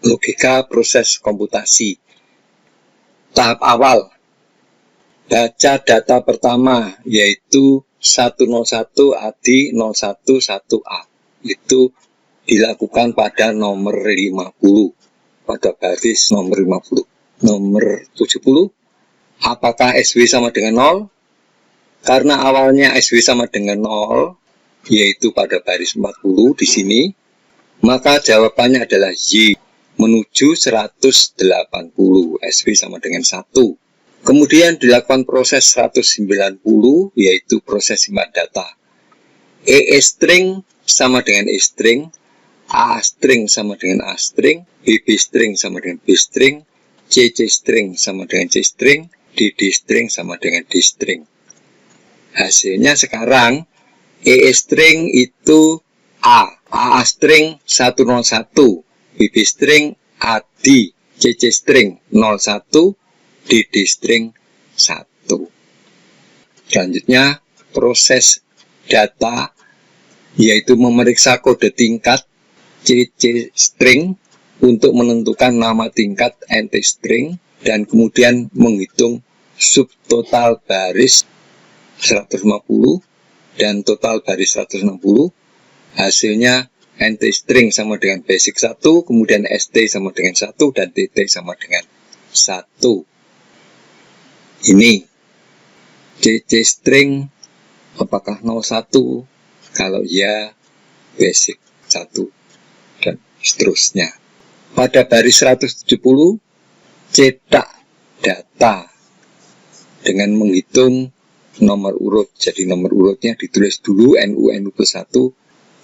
Logika proses komputasi. Tahap awal, baca data pertama yaitu 101 ADI 011A. Itu dilakukan pada nomor 50, pada baris nomor 50. Nomor 70, apakah SW sama dengan 0? Karena awalnya SW sama dengan 0, yaitu pada baris 40 di sini, maka jawabannya adalah Y, menuju 180, SW sama dengan 1. Kemudian dilakukan proses 190, yaitu proses simpan data. EE string sama dengan E string, A string sama dengan A string, BB string sama dengan B string, CC string sama dengan C string, DD string sama dengan D string. Hasilnya sekarang EE string itu A string 101, BB string ADI, CC string 01, DD string 1. Selanjutnya proses data yaitu memeriksa kode tingkat CC string untuk menentukan nama tingkat NT string dan kemudian menghitung subtotal baris 150 dan total baris 160. Hasilnya NT string sama dengan basic 1, kemudian ST sama dengan 1 dan TT sama dengan 1. Ini CC string apakah 01? Kalau ya, basic 1 dan seterusnya. Pada baris 170 cetak data dengan menghitung nomor urut. Jadi nomor urutnya ditulis dulu NU plus 1,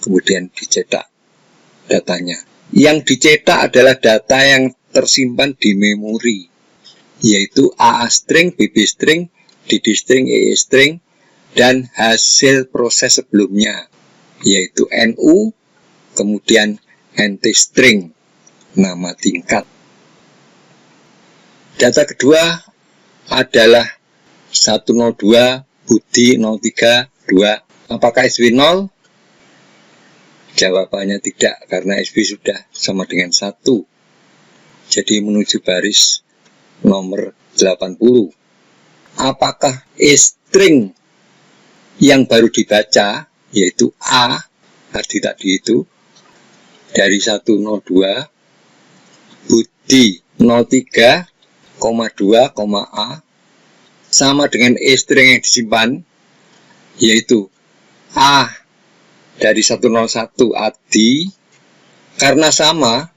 kemudian dicetak datanya. Yang dicetak adalah data yang tersimpan di memori, yaitu AA string, BB string, DD string, EE string, dan hasil proses sebelumnya, yaitu NU, kemudian NT string, nama tingkat. Data kedua adalah 102, Budi 03, 2. Apakah SW 0? Jawabannya tidak, karena SW sudah sama dengan 1. Jadi menuju baris nomor 80. Apakah E string yang baru dibaca, yaitu A, tadi itu, dari 102, Budi 03, 2, A, sama dengan E string yang disimpan, yaitu A dari 101 ADI, karena sama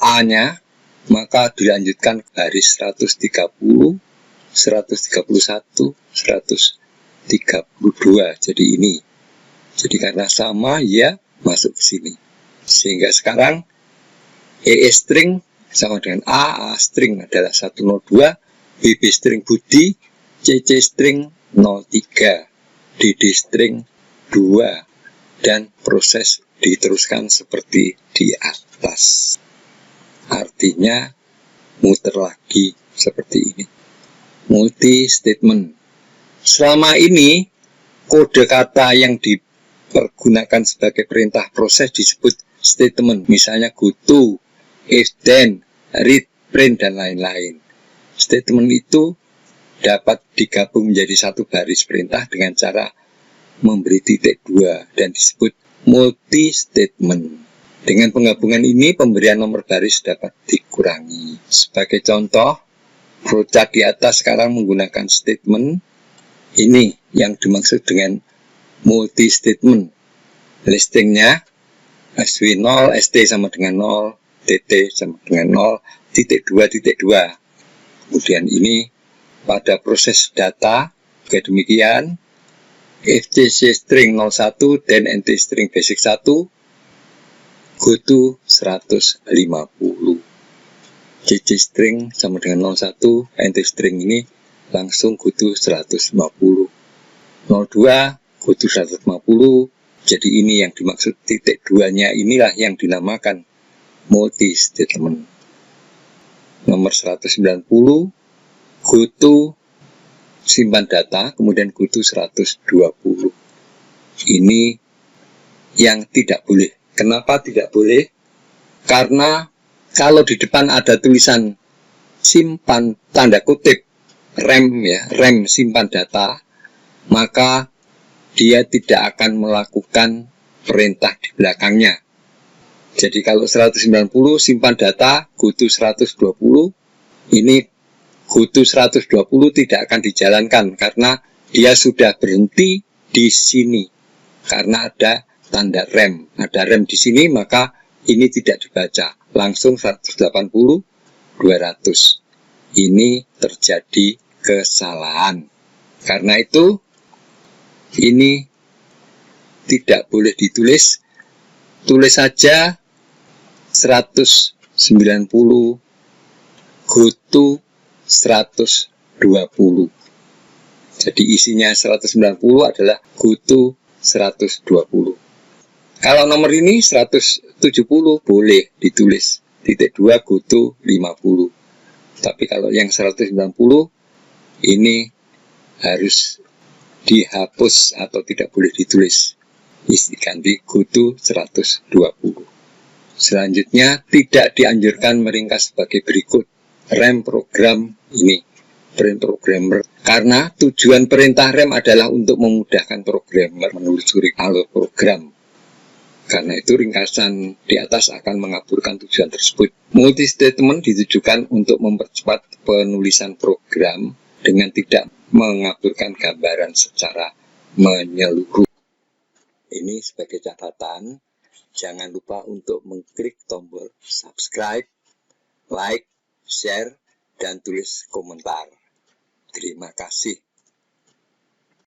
A-nya, maka dilanjutkan ke baris 130, 131, 132. Jadi ini. Jadi karena sama, ya masuk ke sini. Sehingga sekarang EE string sama dengan A string adalah 102, BB string Budi, CC string 03, DD string 2, dan proses diteruskan seperti di atas. Artinya muter lagi seperti ini. Multi statement. Selama ini kode kata yang dipergunakan sebagai perintah proses disebut statement. Misalnya goto, if then, read, print, dan lain-lain. Statement itu dapat digabung menjadi satu baris perintah dengan cara memberi titik 2 dan disebut multi statement. Dengan penggabungan ini, pemberian nomor baris dapat dikurangi. Sebagai contoh, flowchart di atas sekarang menggunakan statement. Ini yang dimaksud dengan multi statement. Listingnya SW 0, ST sama dengan 0, TT sama dengan 0, titik 2, titik 2. Kemudian ini pada proses data, kayak demikian. If CC string 01 dan NT string basic 1, go to 150. CC string sama dengan 01, NT string ini langsung go to 150. 02, go to 150. Jadi ini yang dimaksud titik 2-nya, inilah yang dinamakan multi statement. Nomor 190, go to simpan data, kemudian go to 120. Ini yang tidak boleh. Kenapa tidak boleh? Karena kalau di depan ada tulisan simpan tanda kutip rem ya, rem simpan data, maka dia tidak akan melakukan perintah di belakangnya. Jadi kalau 190 simpan data, go to 120, ini go to 120 tidak akan dijalankan karena dia sudah berhenti di sini. Karena ada tanda rem, ada rem di sini, maka ini tidak dibaca. Langsung 180, 200. Ini terjadi kesalahan. Karena itu, ini tidak boleh ditulis. Tulis saja 190 go to 120. Jadi isinya 190 adalah go to 120. Kalau nomor ini 170 boleh ditulis. Titik 2 go to 50. Tapi kalau yang 190 ini harus dihapus atau tidak boleh ditulis. Diganti go to 120. Selanjutnya tidak dianjurkan meringkas sebagai berikut. Rem program ini, rem programmer. Karena tujuan perintah rem adalah untuk memudahkan programmer menelusuri alur program. Karena itu ringkasan di atas akan mengaburkan tujuan tersebut. Multi statement ditujukan untuk mempercepat penulisan program dengan tidak mengaburkan gambaran secara menyeluruh. Ini sebagai catatan, jangan lupa untuk mengklik tombol subscribe, like, share, dan tulis komentar. Terima kasih.